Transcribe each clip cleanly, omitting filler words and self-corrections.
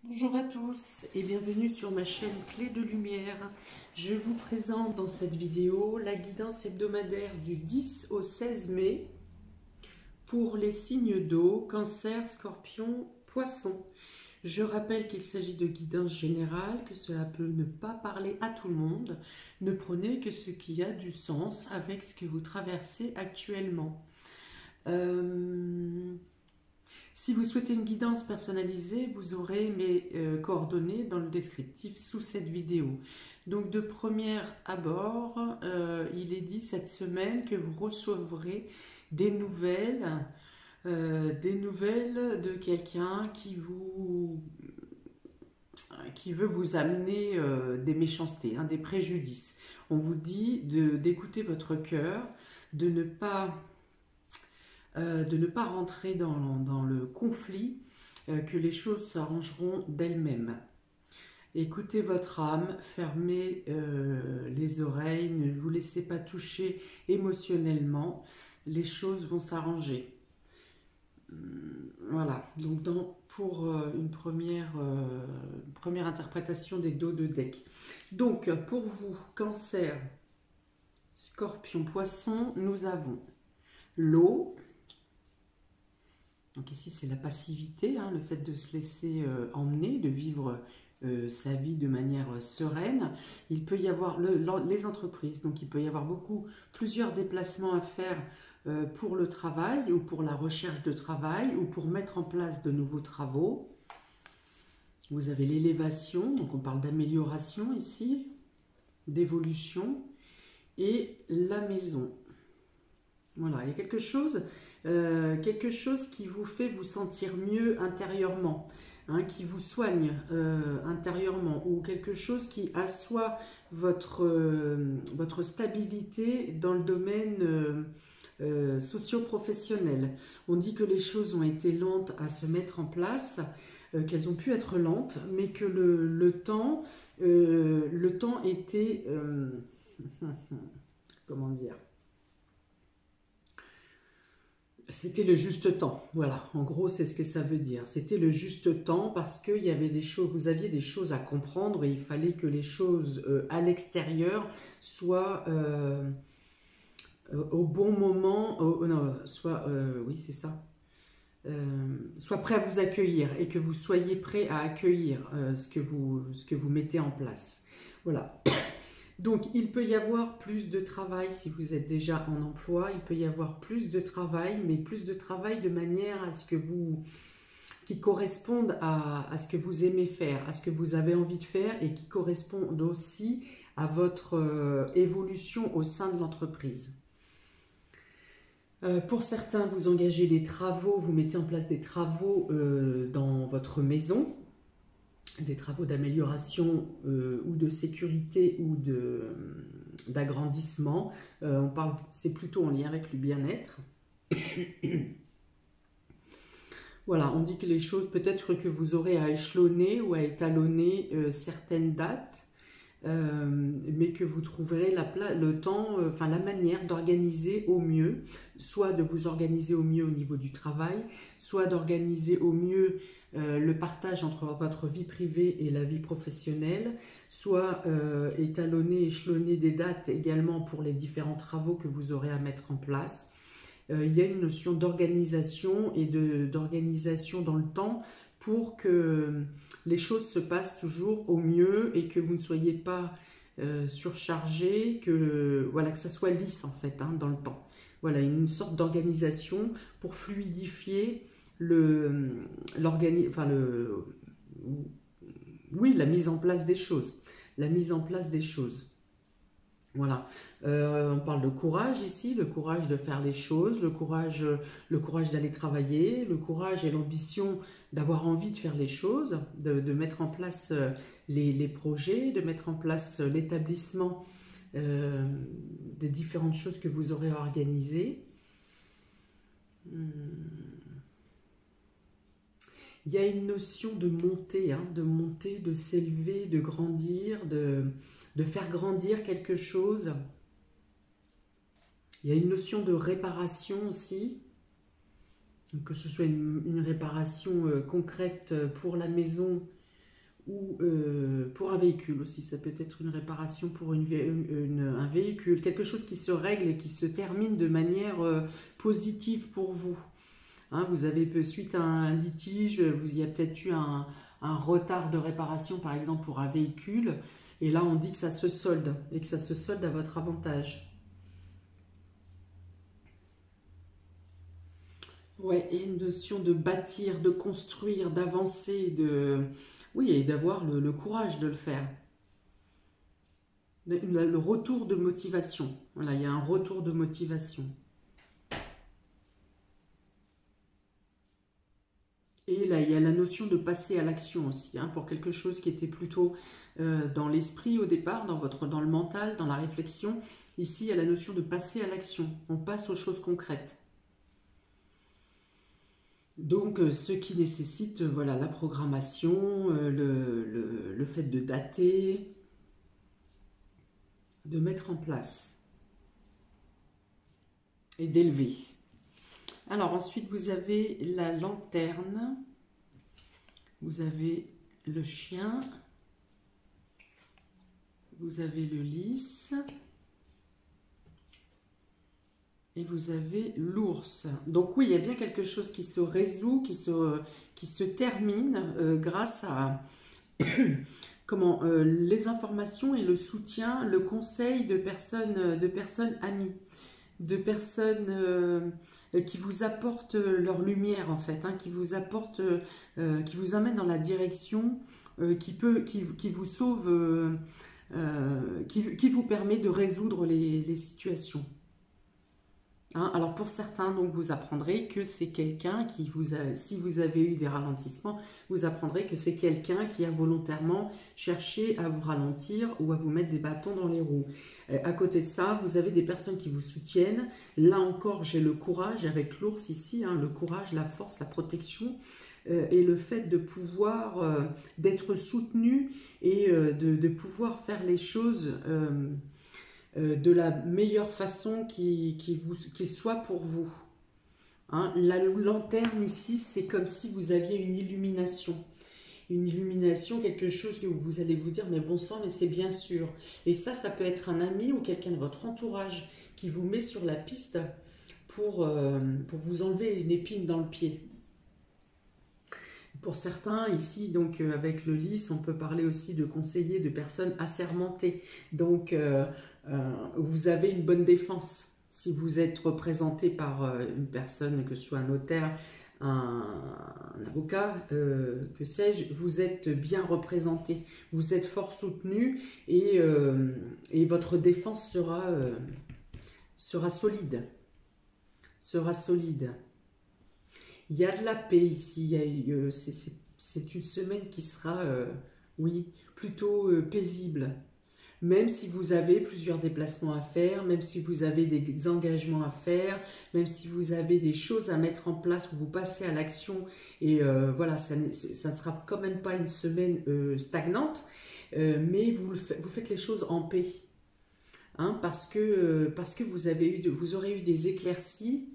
Bonjour à tous et bienvenue sur ma chaîne Clé de Lumière. Je vous présente dans cette vidéo la guidance hebdomadaire du 10 au 16 mai pour les signes d'eau, Cancer, Scorpion, Poisson. Je rappelle qu'il s'agit de guidance générale, que cela peut ne pas parler à tout le monde. Ne prenez que ce qui a du sens avec ce que vous traversez actuellement. Si vous souhaitez une guidance personnalisée, vous aurez mes coordonnées dans le descriptif sous cette vidéo. Donc de premier abord, il est dit cette semaine que vous recevrez des nouvelles de quelqu'un qui veut vous amener des méchancetés, des préjudices. On vous dit d'écouter votre cœur, de ne pas rentrer dans le conflit, que les choses s'arrangeront d'elles-mêmes. Écoutez votre âme, fermez les oreilles, ne vous laissez pas toucher émotionnellement, les choses vont s'arranger. Voilà, donc pour une première interprétation des dos de deck. Donc pour vous, Cancer, Scorpion, Poisson, nous avons l'eau. Donc ici, c'est la passivité, le fait de se laisser emmener, de vivre sa vie de manière sereine. Il peut y avoir les entreprises, donc il peut y avoir plusieurs déplacements à faire pour le travail ou pour la recherche de travail ou pour mettre en place de nouveaux travaux. Vous avez l'élévation, donc on parle d'amélioration ici, d'évolution, et la maison. Voilà, il y a quelque chose qui vous fait vous sentir mieux intérieurement, qui vous soigne intérieurement, ou quelque chose qui assoit votre stabilité dans le domaine socio-professionnel. On dit que les choses ont été lentes à se mettre en place, qu'elles ont pu être lentes, mais que le temps était... comment dire ? C'était le juste temps, voilà, en gros c'est ce que ça veut dire. C'était le juste temps parce qu'il y avait des choses, vous aviez des choses à comprendre et il fallait que les choses à l'extérieur soient au bon moment, oui c'est ça, soient prêts à vous accueillir et que vous soyez prêts à accueillir ce que vous mettez en place. Voilà. Donc, il peut y avoir plus de travail si vous êtes déjà en emploi. Il peut y avoir plus de travail, mais plus de travail de manière à ce que qui corresponde à ce que vous aimez faire, à ce que vous avez envie de faire et qui correspondent aussi à votre évolution au sein de l'entreprise. Pour certains, vous engagez des travaux, vous mettez en place des travaux dans votre maison, des travaux d'amélioration ou de sécurité ou d'agrandissement. C'est plutôt en lien avec le bien-être. Voilà, on dit que les choses, peut-être que vous aurez à échelonner ou à étalonner certaines dates, mais que vous trouverez le temps, la manière d'organiser au mieux, soit de vous organiser au mieux au niveau du travail, soit d'organiser au mieux le partage entre votre vie privée et la vie professionnelle, soit échelonner des dates également pour les différents travaux que vous aurez à mettre en place. Il y a une notion d'organisation et d'organisation dans le temps pour que les choses se passent toujours au mieux et que vous ne soyez pas surchargé, que ça soit lisse en fait dans le temps. Voilà, une sorte d'organisation pour fluidifier la mise en place des choses. La mise en place des choses. Voilà, on parle de courage ici, le courage de faire les choses, le courage d'aller travailler, le courage et l'ambition d'avoir envie de faire les choses, de mettre en place les projets, de mettre en place l'établissement des différentes choses que vous aurez organisées. Il y a une notion de monter, de s'élever, de grandir, de faire grandir quelque chose. Il y a une notion de réparation aussi, que ce soit une réparation concrète pour la maison ou pour un véhicule aussi. Ça peut être une réparation pour un véhicule, quelque chose qui se règle et qui se termine de manière positive pour vous. Hein, vous avez, suite à un litige, vous y a peut-être eu un retard de réparation, par exemple, pour un véhicule. Et là, on dit que ça se solde, et que ça se solde à votre avantage. Ouais, et une notion de bâtir, de construire, d'avancer, oui, et d'avoir le courage de le faire. Le retour de motivation. Voilà, il y a un retour de motivation. Et là, il y a la notion de passer à l'action aussi, hein, pour quelque chose qui était plutôt dans l'esprit au départ, dans le mental, dans la réflexion. Ici, il y a la notion de passer à l'action. On passe aux choses concrètes. Donc, ce qui nécessite voilà, la programmation, le fait de dater, de mettre en place et d'élever. Alors ensuite, vous avez la lanterne, vous avez le chien, vous avez le lys et vous avez l'ours. Donc oui, il y a bien quelque chose qui se résout, qui se termine grâce à comment, les informations et le soutien, le conseil de personnes amies, de personnes qui vous apportent leur lumière en fait, hein, qui vous apportent, qui vous amènent dans la direction qui vous sauve, qui vous permet de résoudre les situations. Hein, alors pour certains, donc vous apprendrez que c'est quelqu'un qui si vous avez eu des ralentissements, vous apprendrez que c'est quelqu'un qui a volontairement cherché à vous ralentir ou à vous mettre des bâtons dans les roues. À côté de ça, vous avez des personnes qui vous soutiennent. Là encore, j'ai le courage avec l'ours ici, hein, le courage, la force, la protection et le fait de pouvoir, d'être soutenu et de pouvoir faire les choses de la meilleure façon qu'il soit pour vous. Hein, la lanterne ici, c'est comme si vous aviez une illumination. Une illumination, quelque chose que vous allez vous dire, mais bon sang, mais c'est bien sûr. Et ça peut être un ami ou quelqu'un de votre entourage qui vous met sur la piste pour vous enlever une épine dans le pied. Pour certains, ici, donc avec le lys, on peut parler aussi de conseillers, de personnes assermentées. Donc, vous avez une bonne défense. Si vous êtes représenté par une personne, que ce soit un notaire, un avocat, que sais-je, vous êtes bien représenté. Vous êtes fort soutenu et votre défense sera solide. Sera solide. Il y a de la paix ici, c'est une semaine qui sera, oui, plutôt paisible. Même si vous avez plusieurs déplacements à faire, même si vous avez des engagements à faire, même si vous avez des choses à mettre en place, vous passez à l'action et voilà, ça ne sera quand même pas une semaine stagnante, mais vous faites les choses en paix. Hein, parce que vous aurez eu des éclaircies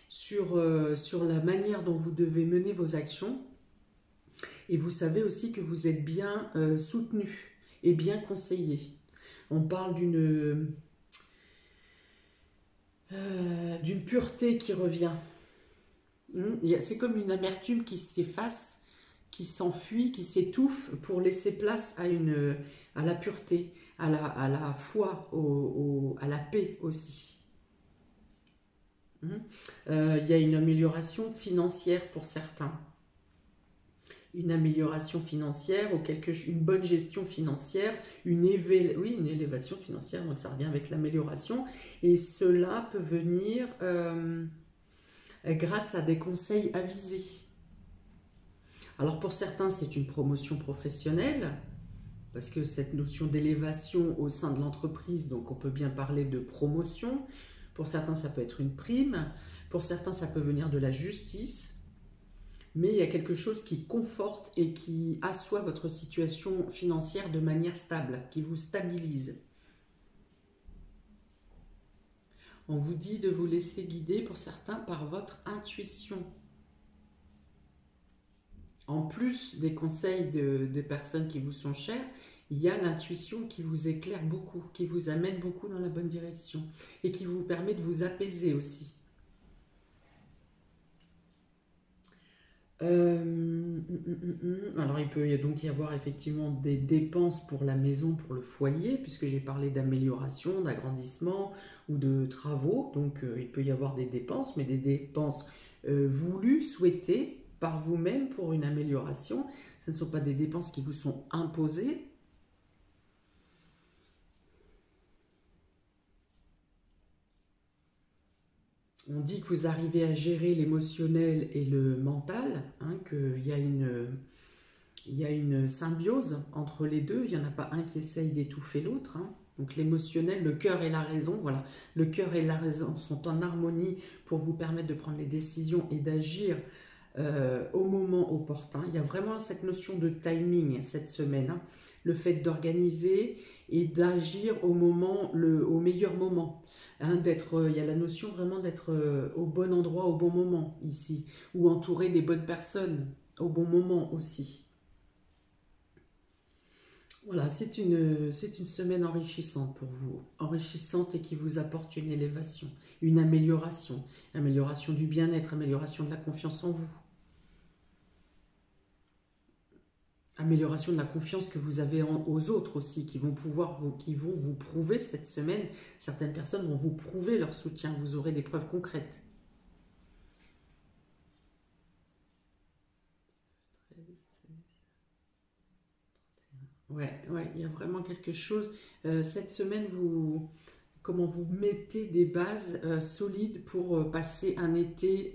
sur la manière dont vous devez mener vos actions. Et vous savez aussi que vous êtes bien soutenu et bien conseillé. On parle d'une pureté qui revient. C'est comme une amertume qui s'efface, qui s'enfuit, qui s'étouffe pour laisser place à la pureté, à la foi, à la paix aussi. Il y a une amélioration financière pour certains. Une amélioration financière ou une bonne gestion financière, une élévation financière, donc ça revient avec l'amélioration. Et cela peut venir grâce à des conseils avisés. Alors pour certains, c'est une promotion professionnelle, parce que cette notion d'élévation au sein de l'entreprise, donc on peut bien parler de promotion. Pour certains, ça peut être une prime. Pour certains, ça peut venir de la justice. Mais il y a quelque chose qui conforte et qui assoit votre situation financière de manière stable, qui vous stabilise. On vous dit de vous laisser guider pour certains par votre intuition. En plus des conseils de personnes qui vous sont chères, il y a l'intuition qui vous éclaire beaucoup, qui vous amène beaucoup dans la bonne direction et qui vous permet de vous apaiser aussi. Alors il peut donc y avoir effectivement des dépenses pour la maison, pour le foyer, puisque j'ai parlé d'amélioration, d'agrandissement ou de travaux. Donc il peut y avoir des dépenses, mais des dépenses voulues, souhaitées par vous-même pour une amélioration. Ce ne sont pas des dépenses qui vous sont imposées. On dit que vous arrivez à gérer l'émotionnel et le mental, hein, il y a une symbiose entre les deux, il n'y en a pas un qui essaye d'étouffer l'autre. Hein. Donc l'émotionnel, le cœur et la raison, voilà, le cœur et la raison sont en harmonie pour vous permettre de prendre les décisions et d'agir au moment opportun. Il y a vraiment cette notion de timing cette semaine, hein. Le fait d'organiser et d'agir au meilleur moment. Hein, il y a la notion vraiment d'être au bon endroit au bon moment ici, ou entouré des bonnes personnes au bon moment aussi. Voilà, c'est une semaine enrichissante pour vous, enrichissante et qui vous apporte une élévation, une amélioration, amélioration du bien-être, amélioration de la confiance en vous. Amélioration de la confiance que vous avez aux autres aussi, qui vont vous prouver cette semaine. Certaines personnes vont vous prouver leur soutien, vous aurez des preuves concrètes. Ouais, ouais, il y a vraiment quelque chose. Cette semaine, comment vous mettez des bases solides pour passer un été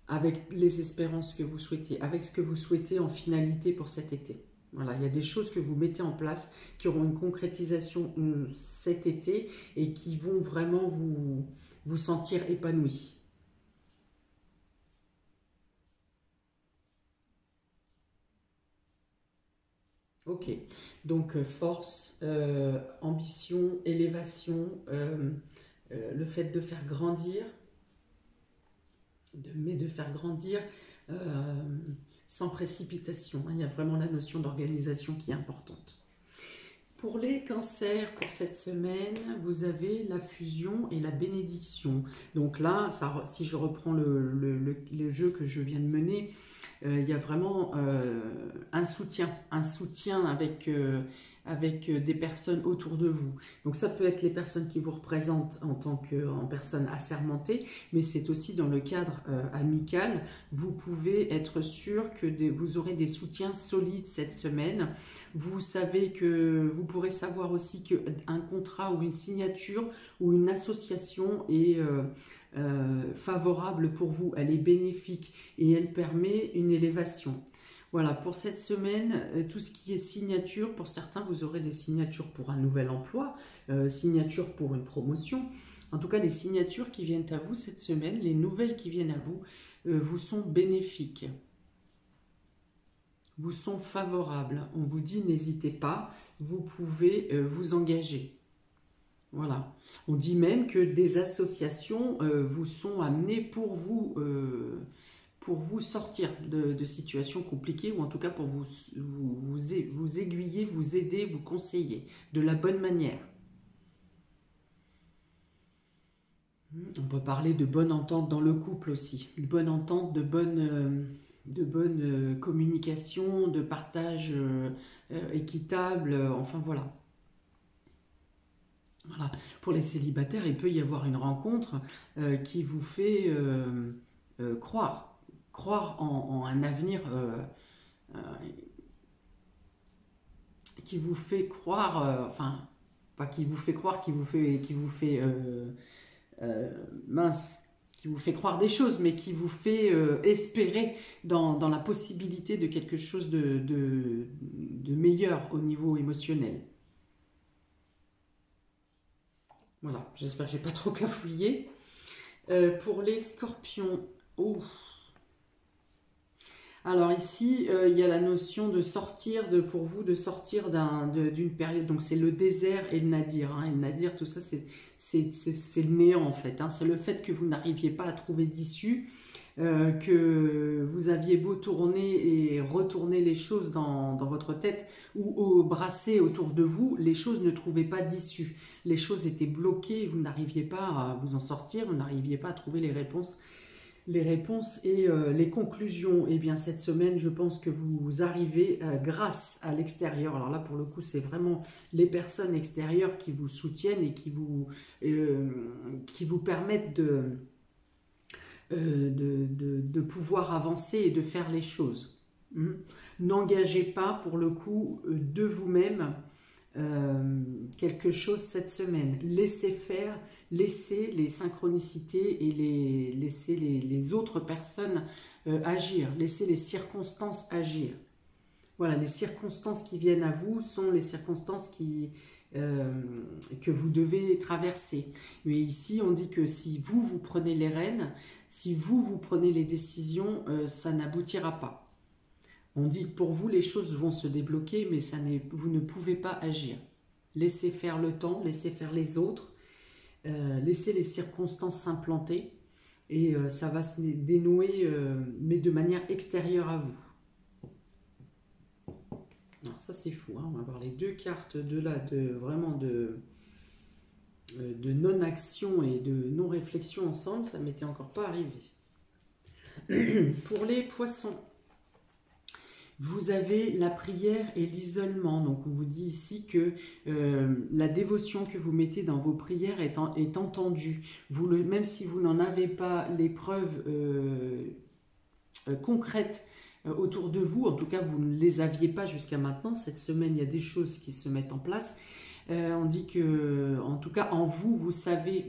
avec les espérances que vous souhaitez, avec ce que vous souhaitez en finalité pour cet été. Voilà, il y a des choses que vous mettez en place qui auront une concrétisation cet été et qui vont vraiment vous sentir épanoui. Ok, donc force, ambition, élévation, le fait de faire grandir, mais de faire grandir euh, sans précipitation. Hein. Il y a vraiment la notion d'organisation qui est importante. Pour les cancers, pour cette semaine, vous avez la fusion et la bénédiction. Donc là, si je reprends le jeu que je viens de mener, il y a vraiment un soutien avec des personnes autour de vous. Donc ça peut être les personnes qui vous représentent en personne assermentée, mais c'est aussi dans le cadre amical. Vous pouvez être sûr que vous aurez des soutiens solides cette semaine. Vous savez que vous pourrez savoir aussi qu'un contrat ou une signature ou une association est favorable pour vous, elle est bénéfique et elle permet une élévation. Voilà, pour cette semaine, tout ce qui est signature, pour certains, vous aurez des signatures pour un nouvel emploi, signatures pour une promotion. En tout cas, les signatures qui viennent à vous cette semaine, les nouvelles qui viennent à vous, vous sont bénéfiques, vous sont favorables. On vous dit, n'hésitez pas, vous pouvez vous engager. Voilà. On dit même que des associations vous sont amenées pour vous sortir de situations compliquées ou en tout cas pour vous aiguiller, vous aider, vous conseiller de la bonne manière. On peut parler de bonne entente dans le couple aussi, de bonne entente, de bonne communication, de partage équitable, enfin voilà. Voilà. Pour les célibataires, il peut y avoir une rencontre qui vous fait croire en un avenir euh, qui vous fait croire, enfin, pas qui vous fait croire, mince, qui vous fait croire des choses, mais qui vous fait espérer dans la possibilité de quelque chose de meilleur au niveau émotionnel. Voilà, j'espère que j'ai pas trop cafouillé. Pour les scorpions, oh. Alors ici, il y a la notion de sortir, pour vous, de sortir d'une période. Donc c'est le désert et le nadir. Hein. Et le nadir, tout ça, c'est le néant en fait. Hein. C'est le fait que vous n'arriviez pas à trouver d'issue. que vous aviez beau tourner et retourner les choses dans votre tête ou brasser autour de vous, les choses ne trouvaient pas d'issue. Les choses étaient bloquées, vous n'arriviez pas à vous en sortir, vous n'arriviez pas à trouver les réponses et les conclusions. Eh bien, cette semaine, je pense que vous arrivez grâce à l'extérieur. Alors là, pour le coup, c'est vraiment les personnes extérieures qui vous soutiennent et qui vous permettent de pouvoir avancer et de faire les choses. N'engagez pas, pour le coup, de vous-même quelque chose cette semaine. Laissez faire, laissez les synchronicités et laissez les autres personnes agir, laissez les circonstances agir. Voilà, les circonstances qui viennent à vous sont les circonstances que vous devez traverser. Mais ici, on dit que si vous prenez les rênes, si vous prenez les décisions, ça n'aboutira pas. On dit que pour vous, les choses vont se débloquer, mais vous ne pouvez pas agir. Laissez faire le temps, laissez faire les autres, laissez les circonstances s'implanter, et ça va se dénouer, mais de manière extérieure à vous. Alors ça c'est fou, hein, on va voir les deux cartes vraiment de non-action et de non-réflexion ensemble, ça ne m'était encore pas arrivé. Pour les poissons, vous avez la prière et l'isolement. Donc on vous dit ici que la dévotion que vous mettez dans vos prières est entendue. Même si vous n'en avez pas les preuves concrètes autour de vous, en tout cas vous ne les aviez pas jusqu'à maintenant, cette semaine il y a des choses qui se mettent en place. On dit que, en tout cas, en vous, vous savez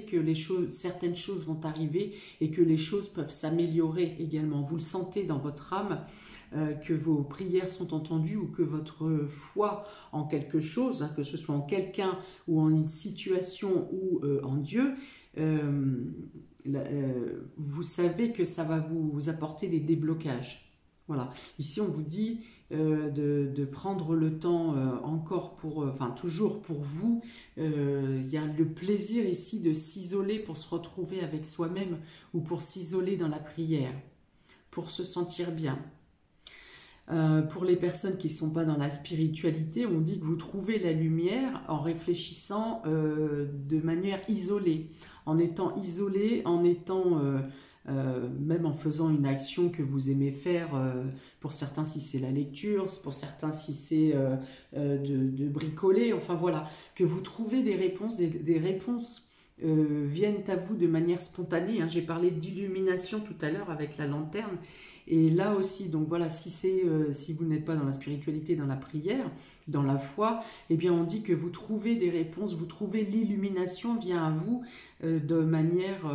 que certaines choses vont arriver et que les choses peuvent s'améliorer également. Vous le sentez dans votre âme, que vos prières sont entendues ou que votre foi en quelque chose, hein, que ce soit en quelqu'un ou en une situation ou en Dieu, vous savez que ça va vous apporter des déblocages. Voilà. Ici, on vous dit de prendre le temps encore toujours pour vous. Il y a le plaisir ici de s'isoler pour se retrouver avec soi-même ou pour s'isoler dans la prière, pour se sentir bien. Pour les personnes qui ne sont pas dans la spiritualité, on dit que vous trouvez la lumière en réfléchissant de manière isolée, en étant isolé, même en faisant une action que vous aimez faire, pour certains si c'est la lecture, pour certains si c'est de bricoler, enfin voilà, que vous trouvez des réponses, des réponses viennent à vous de manière spontanée, hein. J'ai parlé d'illumination tout à l'heure avec la lanterne, et là aussi, donc voilà, si vous n'êtes pas dans la spiritualité, dans la prière, dans la foi, eh bien on dit que vous trouvez des réponses, vous trouvez l'illumination vient à vous de manière,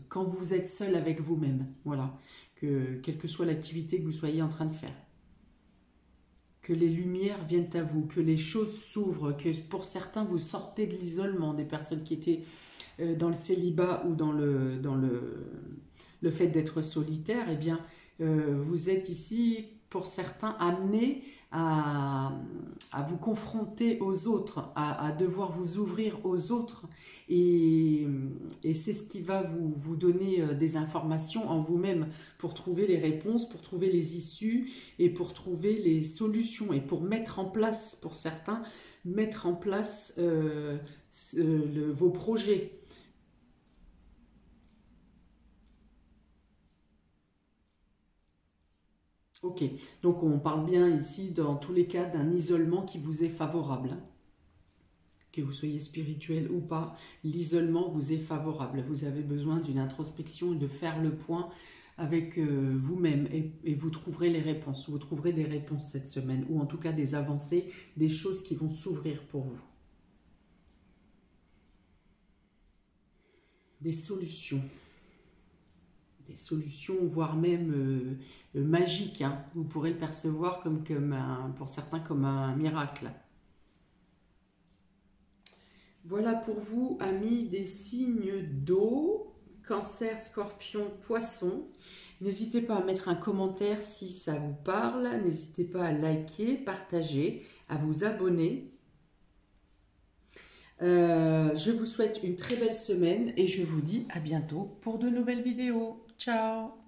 quand vous êtes seul avec vous-même, voilà, quelle que soit l'activité que vous soyez en train de faire. Que les lumières viennent à vous, que les choses s'ouvrent, que pour certains vous sortez de l'isolement, des personnes qui étaient dans le célibat ou dans le fait d'être solitaire, eh bien vous êtes ici pour certains amenés à vous confronter aux autres, à devoir vous ouvrir aux autres, et c'est ce qui va vous donner des informations en vous-même pour trouver les réponses, pour trouver les issues et pour trouver les solutions et pour mettre en place, pour certains, mettre en place vos projets. Ok, donc on parle bien ici dans tous les cas d'un isolement qui vous est favorable. Que vous soyez spirituel ou pas, l'isolement vous est favorable. Vous avez besoin d'une introspection et de faire le point avec vous-même et vous trouverez les réponses. Vous trouverez des réponses cette semaine ou en tout cas des avancées, des choses qui vont s'ouvrir pour vous. Des solutions. Des solutions, voire même magiques, hein. Vous pourrez le percevoir pour certains comme un miracle. Voilà pour vous, amis des signes d'eau, Cancer, Scorpion, Poisson. N'hésitez pas à mettre un commentaire si ça vous parle. N'hésitez pas à liker, partager, à vous abonner. Je vous souhaite une très belle semaine et je vous dis à bientôt pour de nouvelles vidéos. Ciao!